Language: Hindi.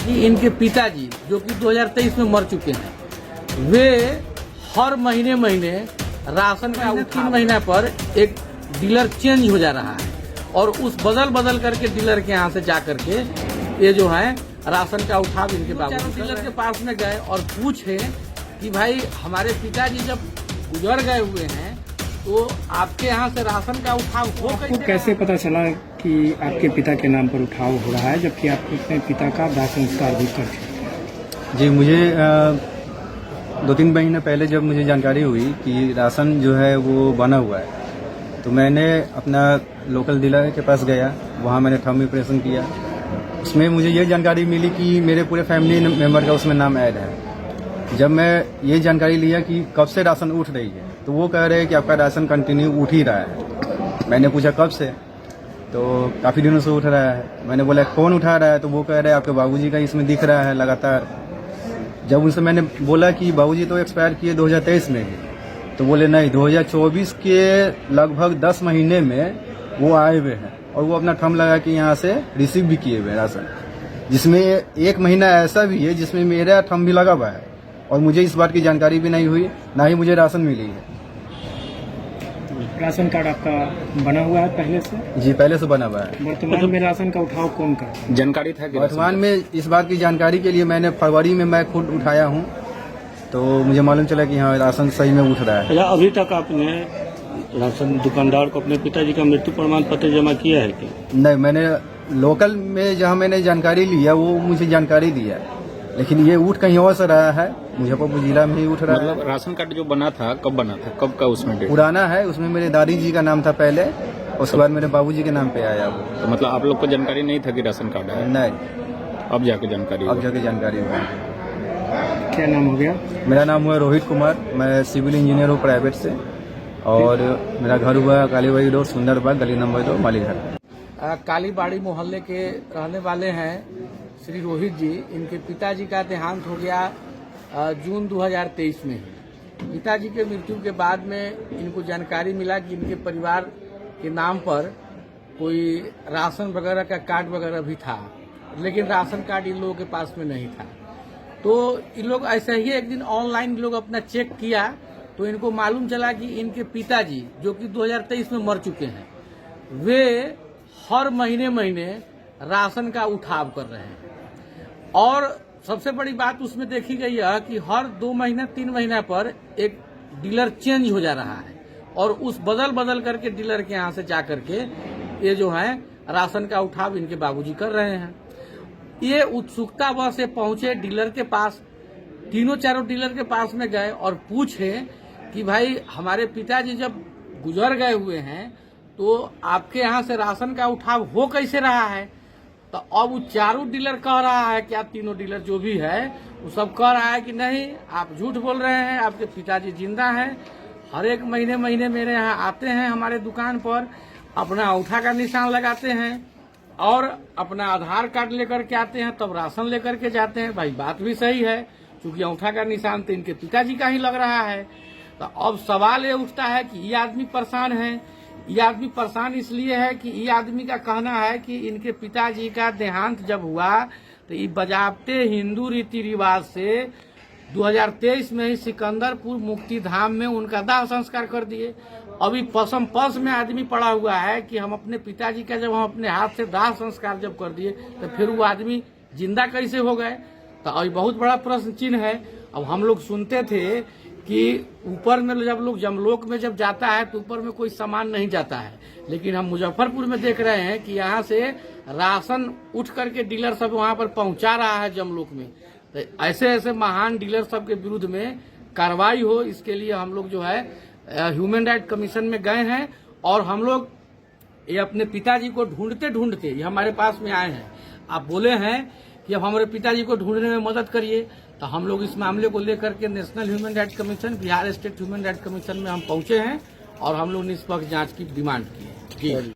कि इनके पिताजी जो कि 2023 में मर चुके हैं, वे हर महीने राशन का 3 महीना पर एक डीलर चेंज हो जा रहा है और उस बदल करके डीलर के यहाँ से जा करके ये जो है राशन का उठाव इनके बाबू डीलर के पास में गए और पूछे कि भाई हमारे पिताजी जब गुजर गए हुए हैं तो आपके यहाँ से राशन का उठाव हो आपको कैसे पता चला कि आपके पिता के नाम पर उठाव हो रहा है, जबकि आप अपने पिता का दाह संस्कार भी कर चुके हैं? जी, मुझे 2-3 महीने पहले जब मुझे जानकारी हुई कि राशन जो है वो बना हुआ है, तो मैंने अपना लोकल डीलर के पास गया, वहाँ मैंने थंब ऑपरेशन किया। उसमें मुझे ये जानकारी मिली कि मेरे पूरे फैमिली मेम्बर का उसमें नाम ऐड है। जब मैं ये जानकारी लिया कि कब से राशन उठ रही है, तो वो कह रहे हैं कि आपका राशन कंटिन्यू उठ ही रहा है। मैंने पूछा कब से, तो काफ़ी दिनों से उठ रहा है। मैंने बोला कौन उठा रहा है, तो वो कह रहे हैं आपके बाबूजी का इसमें दिख रहा है लगातार। जब उनसे मैंने बोला कि बाबूजी तो एक्सपायर किए 2023 में ही, तो बोले नहीं, 2024 के लगभग 10 महीने में वो आए हुए हैं और वो अपना थंब लगा के यहाँ से रिसीव भी किए हुए हैं राशन, जिसमें 1 महीना ऐसा भी है जिसमें मेरा थंब भी लगा हुआ है और मुझे इस बात की जानकारी भी नहीं हुई, ना ही मुझे राशन मिली है। राशन कार्ड आपका बना हुआ है पहले से? जी, पहले से बना हुआ है। वर्तमान में राशन का उठाव कौन कर जानकारी था? वर्तमान में इस बात की जानकारी के लिए मैंने फरवरी में मैं खुद उठाया हूँ, तो मुझे मालूम चला कि हाँ राशन सही में उठ रहा है। अभी तक आपने राशन दुकानदार को अपने पिताजी का मृत्यु प्रमाण पत्र जमा किया है क्या? नहीं, मैंने लोकल में जहाँ मैंने जानकारी लिया वो मुझे जानकारी दिया, लेकिन ये उठ कहीं और से रहा है, मुजफ्फरपुर जिला में ही उठ रहा है। मतलब राशन कार्ड जो बना था कब बना था, कब का उसमें डेट? पुराना है, उसमें मेरे दादी जी का नाम था पहले, उसके बाद मेरे बाबूजी के नाम पे आया वो। तो मतलब आप लोग को जानकारी नहीं था कि राशन कार्ड है? नहीं, अब जाके जानकारी अब जाके जानकारी हुआ। क्या नाम हो गया? मेरा नाम हुआ रोहित कुमार, मैं सिविल इंजीनियर हूँ प्राइवेट से, और मेरा घर हुआ कालीबाड़ी रोड, सुंदरबाग, गली नंबर 2, मालीघाट। कालीबाड़ी मोहल्ले के रहने वाले हैं श्री रोहित जी। इनके पिताजी का देहांत हो गया जून 2023 में ही। पिताजी के मृत्यु के बाद में इनको जानकारी मिला कि इनके परिवार के नाम पर कोई राशन वगैरह का कार्ड वगैरह भी था, लेकिन राशन कार्ड इन लोगों के पास में नहीं था। तो इन लोग ऐसे ही एक दिन ऑनलाइन लोग अपना चेक किया तो इनको मालूम चला कि इनके पिताजी जो कि 2023 में मर चुके हैं, वे हर महीने राशन का उठाव कर रहे हैं। और सबसे बड़ी बात उसमें देखी गई है कि हर 2 महीना 3 महीना पर एक डीलर चेंज हो जा रहा है और उस बदल करके डीलर के यहाँ से जा करके ये जो है राशन का उठाव इनके बाबूजी कर रहे हैं। ये उत्सुकता वह से पहुंचे डीलर के पास, 3-4 डीलर के पास में गए और पूछे कि भाई हमारे पिताजी जब गुजर गए हुए हैं तो आपके यहाँ से राशन का उठाव हो कैसे रहा है। तो अब वो 4 डीलर कह रहा है कि आप 3 डीलर जो भी है वो सब कह रहा है कि नहीं, आप झूठ बोल रहे हैं, आपके पिताजी जिंदा हैं। हर एक महीने मेरे यहाँ आते हैं, हमारे दुकान पर अपना अंगूठा का निशान लगाते हैं और अपना आधार कार्ड लेकर के आते हैं, तब राशन लेकर के जाते हैं। भाई बात भी सही है, क्योंकि अंगूठा का निशान तो इनके पिताजी का ही लग रहा है। तो अब सवाल ये उठता है कि ये आदमी परेशान है। ये आदमी परेशान इसलिए है कि ये आदमी का कहना है कि इनके पिताजी का देहांत जब हुआ तो ये बजाबते हिंदू रीति रिवाज से 2023 में ही सिकंदरपुर मुक्ति धाम में उनका दाह संस्कार कर दिए। अभी पसम पस में आदमी पड़ा हुआ है कि हम अपने पिताजी का जब हम अपने हाथ से दाह संस्कार जब कर दिए तो फिर वो आदमी जिंदा कैसे हो गए। तो अभी बहुत बड़ा प्रश्न चिन्ह है। अब हम लोग सुनते थे कि ऊपर में जब लोग जमलोक में जब जाता है तो ऊपर में कोई सामान नहीं जाता है, लेकिन हम मुजफ्फरपुर में देख रहे हैं कि यहाँ से राशन उठ करके डीलर सब वहाँ पर पहुँचा रहा है जमलोक में। तो ऐसे महान डीलर सब के विरुद्ध में कार्रवाई हो, इसके लिए हम लोग जो है ह्यूमन राइट कमीशन में गए हैं और हम लोग ये अपने पिताजी को ढूंढते ये हमारे पास में आए हैं। आप बोले हैं कि अब हमारे पिताजी को ढूंढने में मदद करिए, तो हम लोग इस मामले को लेकर के national human right commission, Bihar state human right commission में हम पहुंचे हैं और हम लोग निष्पक्ष जांच की डिमांड की है। जी।